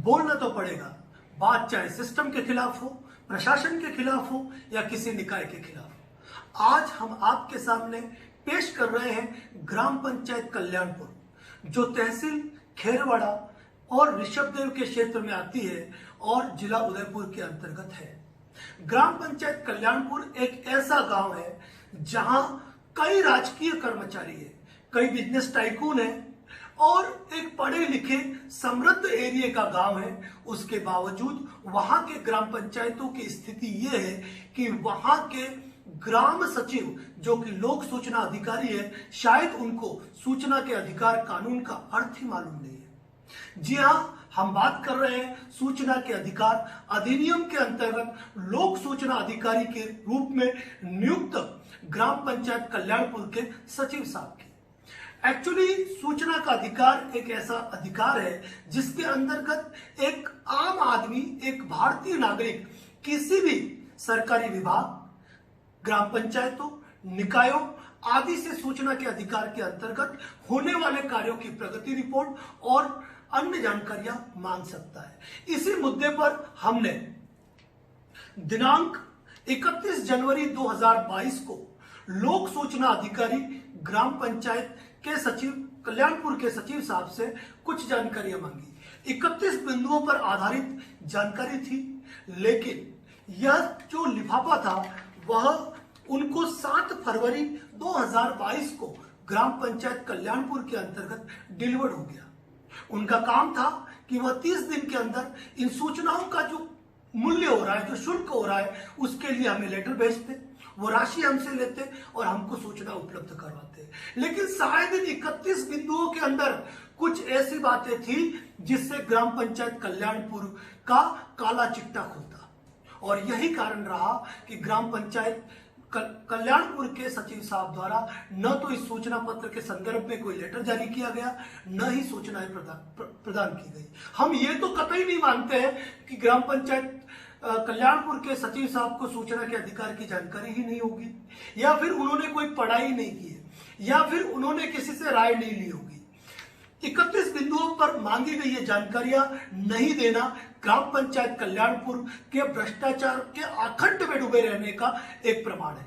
बोलना तो पड़ेगा, बात चाहे सिस्टम के खिलाफ हो, प्रशासन के खिलाफ हो या किसी निकाय के खिलाफ। आज हम आपके सामने पेश कर रहे हैं ग्राम पंचायत कल्याणपुर, जो तहसील खेरवाड़ा और ऋषभदेव के क्षेत्र में आती है और जिला उदयपुर के अंतर्गत है। ग्राम पंचायत कल्याणपुर एक ऐसा गांव है जहां कई राजकीय कर्मचारी है, कई बिजनेस टाइकून है और एक पढ़े लिखे समृद्ध एरिया का गांव है। उसके बावजूद वहां के ग्राम पंचायतों की स्थिति यह है कि वहां के ग्राम सचिव जो कि लोक सूचना अधिकारी है, शायद उनको सूचना के अधिकार कानून का अर्थ ही मालूम नहीं है। जी हां, हम बात कर रहे हैं सूचना के अधिकार अधिनियम के अंतर्गत लोक सूचना अधिकारी के रूप में नियुक्त ग्राम पंचायत कल्याणपुर के सचिव साहब की। एक्चुअली सूचना का अधिकार एक ऐसा अधिकार है जिसके अंतर्गत एक आम आदमी, एक भारतीय नागरिक किसी भी सरकारी विभाग, ग्राम पंचायतों, निकायों आदि से सूचना के अधिकार के अंतर्गत होने वाले कार्यों की प्रगति रिपोर्ट और अन्य जानकारियां मांग सकता है। इसी मुद्दे पर हमने दिनांक 31 जनवरी 2022 को लोक सूचना अधिकारी ग्राम पंचायत के सचिव कल्याणपुर के सचिव साहब से कुछ जानकारियां मांगी। 31 बिंदुओं पर आधारित जानकारी थी, लेकिन यह जो लिफाफा था वह उनको 7 फरवरी 2022 को ग्राम पंचायत कल्याणपुर के अंतर्गत डिलीवर्ड हो गया। उनका काम था कि वह 30 दिन के अंदर इन सूचनाओं का जो मूल्य हो रहा है, जो शुल्क हो रहा है, उसके लिए हमें लेटर भेजते, वो राशि हमसे लेते और हमको सूचना उपलब्ध करवाते। लेकिन शायद इन 31 बिंदुओं के अंदर कुछ ऐसी बातें थी जिससे ग्राम पंचायत कल्याणपुर का काला चिट्टा खुलता, और यही कारण रहा कि ग्राम पंचायत कल्याणपुर के सचिव साहब द्वारा न तो इस सूचना पत्र के संदर्भ में कोई लेटर जारी किया गया, न ही सूचनाएं प्रदान की गई। हम ये तो कतई नहीं मानते हैं कि ग्राम पंचायत कल्याणपुर के सचिव साहब को सूचना के अधिकार की जानकारी ही नहीं होगी, या फिर उन्होंने कोई पढ़ाई नहीं की है, या फिर उन्होंने किसी से राय नहीं ली होगी। 31 बिंदुओं पर मांगी गई ये जानकारियां नहीं देना ग्राम पंचायत कल्याणपुर के भ्रष्टाचार के आखंड में डूबे रहने का एक प्रमाण है।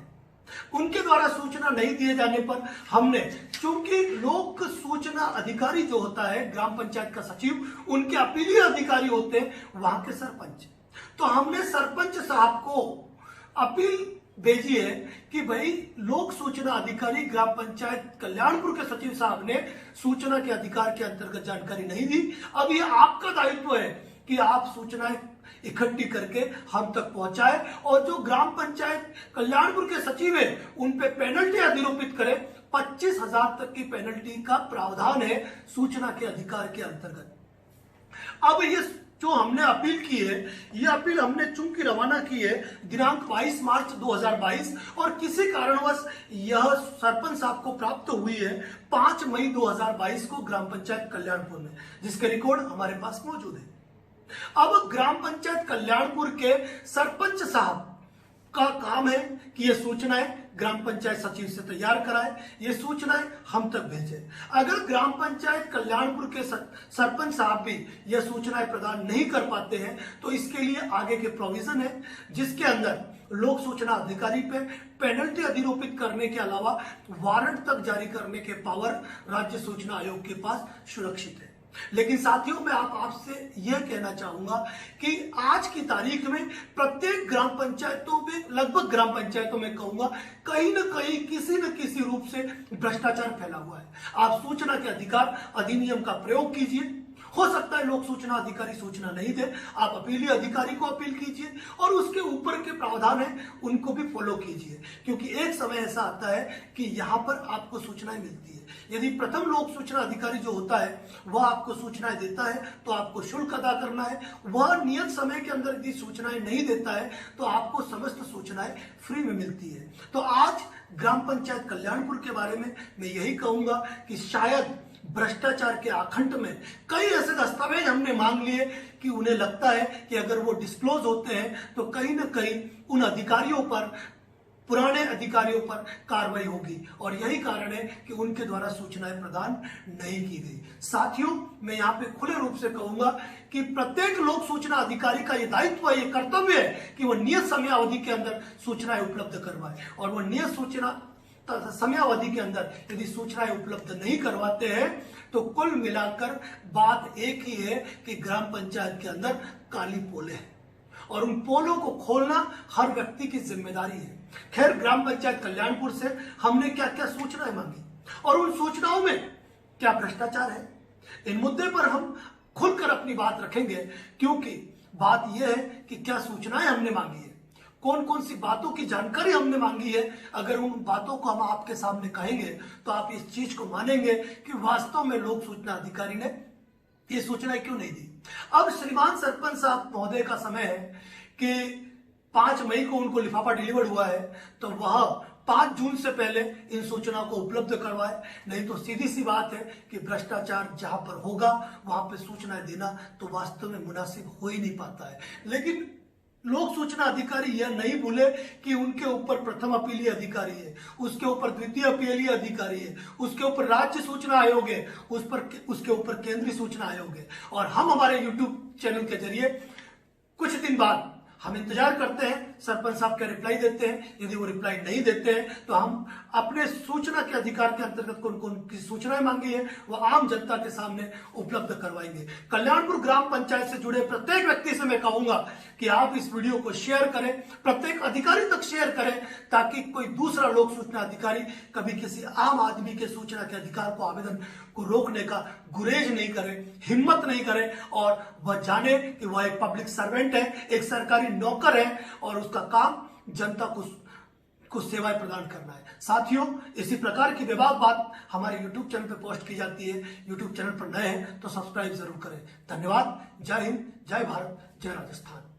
उनके द्वारा सूचना नहीं दिए जाने पर हमने, चूंकि लोक सूचना अधिकारी जो होता है ग्राम पंचायत का सचिव, उनके अपीलीय अधिकारी होते हैं वहां के सरपंच, तो हमने सरपंच साहब को अपील भेजी है कि भाई लोक सूचना अधिकारी ग्राम पंचायत कल्याणपुर के सचिव साहब ने सूचना के अधिकार के अंतर्गत जानकारी नहीं दी। अब ये आपका दायित्व है कि आप सूचनाएं इकट्ठी करके हम तक पहुंचाए, और जो ग्राम पंचायत कल्याणपुर के सचिव है उन पे पेनल्टी अधिरोपित करें। 25,000 तक की पेनल्टी का प्रावधान है सूचना के अधिकार के अंतर्गत। अब ये जो हमने अपील की है, ये अपील हमने चूंकि रवाना की है दिनांक 22 मार्च 2022, और किसी कारणवश यह सरपंच साहब को प्राप्त हुई है 5 मई 2022 को ग्राम पंचायत कल्याणपुर में, जिसके रिकॉर्ड हमारे पास मौजूद है। अब ग्राम पंचायत कल्याणपुर के सरपंच साहब का काम है कि ये सूचनाएं ग्राम पंचायत सचिव से तैयार कराए, ये सूचनाएं हम तक भेजे। अगर ग्राम पंचायत कल्याणपुर के सरपंच साहब भी ये सूचनाएं प्रदान नहीं कर पाते हैं तो इसके लिए आगे के प्रोविजन है, जिसके अंदर लोक सूचना अधिकारी पे पेनल्टी अधिरोपित करने के अलावा वारंट तक जारी करने के पावर राज्य सूचना आयोग के पास सुरक्षित है। लेकिन साथियों, मैं आपसे यह कहना चाहूंगा कि आज की तारीख में प्रत्येक ग्राम पंचायतों में, लगभग ग्राम पंचायतों में कहूंगा, कहीं न कहीं किसी न किसी रूप से भ्रष्टाचार फैला हुआ है। आप सूचना के अधिकार अधिनियम का प्रयोग कीजिए, हो सकता है लोक सूचना अधिकारी सूचना नहीं दे, आप अपीलीय अधिकारी को अपील कीजिए और उसके ऊपर के प्रावधान है उनको भी फॉलो कीजिए, क्योंकि एक समय ऐसा आता है कि यहाँ पर आपको सूचनाएं मिलती है। यदि प्रथम लोक सूचना अधिकारी जो होता है वह आपको सूचनाएं देता है तो आपको शुल्क अदा करना है। वह नियत समय के अंदर यदि सूचनाएं नहीं देता है तो आपको समस्त सूचनाएं फ्री में मिलती है। तो आज ग्राम पंचायत कल्याणपुर के बारे में मैं यही कहूंगा कि शायद भ्रष्टाचार के आखंड में कई ऐसे दस्तावेज हमने मांग लिए कि उन्हें लगता है कि अगर वो डिस्क्लोज होते हैं तो कहीं ना कहीं उन अधिकारियों पर पुराने अधिकारियों पर कार्रवाई होगी और यही कारण है कि उनके द्वारा सूचनाएं प्रदान नहीं की गई। साथियों, मैं यहाँ पे खुले रूप से कहूंगा कि प्रत्येक लोक सूचना अधिकारी का ये दायित्व है, ये कर्तव्य है कि वह नियत समयावधि के अंदर सूचनाएं उपलब्ध करवाए और वह नियत सूचना समयावधि के अंदर यदि सूचनाएं उपलब्ध नहीं करवाते हैं तो कुल मिलाकर बात एक ही है कि ग्राम पंचायत के अंदर काली पोले हैं और उन पोलों को खोलना हर व्यक्ति की जिम्मेदारी है। खैर, ग्राम पंचायत कल्याणपुर से हमने क्या क्या सूचनाएं मांगी और उन सूचनाओं में क्या भ्रष्टाचार है, इन मुद्दे पर हम खुलकर अपनी बात रखेंगे, क्योंकि बात यह है कि क्या सूचनाएं हमने मांगी है, कौन कौन सी बातों की जानकारी हमने मांगी है। अगर उन बातों को हम आपके सामने कहेंगे तो आप इस चीज को मानेंगे कि वास्तव में लोक सूचना अधिकारी ने ये सूचनाएं क्यों नहीं दी। अब श्रीमान सरपंच साहब महोदय का समय है कि 5 मई को उनको लिफाफा डिलीवर हुआ है, तो वह 5 जून से पहले इन सूचना को उपलब्ध करवाए, नहीं तो सीधी सी बात है कि भ्रष्टाचार जहां पर होगा वहां पे सूचनाएं देना तो वास्तव में मुनासिब हो ही नहीं पाता है। लेकिन लोक सूचना अधिकारी यह नहीं भूले कि उनके ऊपर प्रथम अपीलीय अधिकारी है, उसके ऊपर द्वितीय अपीलीय अधिकारी है, उसके ऊपर राज्य सूचना आयोग है, उसके ऊपर केंद्रीय सूचना आयोग है। और हम हमारे यूट्यूब चैनल के जरिए कुछ दिन बाद हम इंतजार करते हैं सरपंच साहब क्या रिप्लाई देते हैं। यदि वो रिप्लाई नहीं देते हैं तो हम अपने सूचना के अधिकार के अंतर्गत कौन कौन की सूचनाएं मांगी है वह आम जनता के सामने उपलब्ध करवाएंगे। कल्याणपुर ग्राम पंचायत से जुड़े प्रत्येक व्यक्ति से मैं कहूंगा कि आप इस वीडियो को शेयर करें, प्रत्येक अधिकारी तक शेयर करें, ताकि कोई दूसरा लोक सूचना अधिकारी कभी किसी आम आदमी के सूचना के अधिकार को आवेदन को रोकने का गुरेज नहीं करे, हिम्मत नहीं करे और वह जाने कि वह एक पब्लिक सर्वेंट है, एक सरकारी नौकर है और उसका काम जनता को सेवाएं प्रदान करना है। साथियों, इसी प्रकार की बेबाक बात हमारे YouTube चैनल पर पोस्ट की जाती है। YouTube चैनल पर नए हैं तो सब्सक्राइब जरूर करें। धन्यवाद। जय हिंद, जय भारत, जय राजस्थान।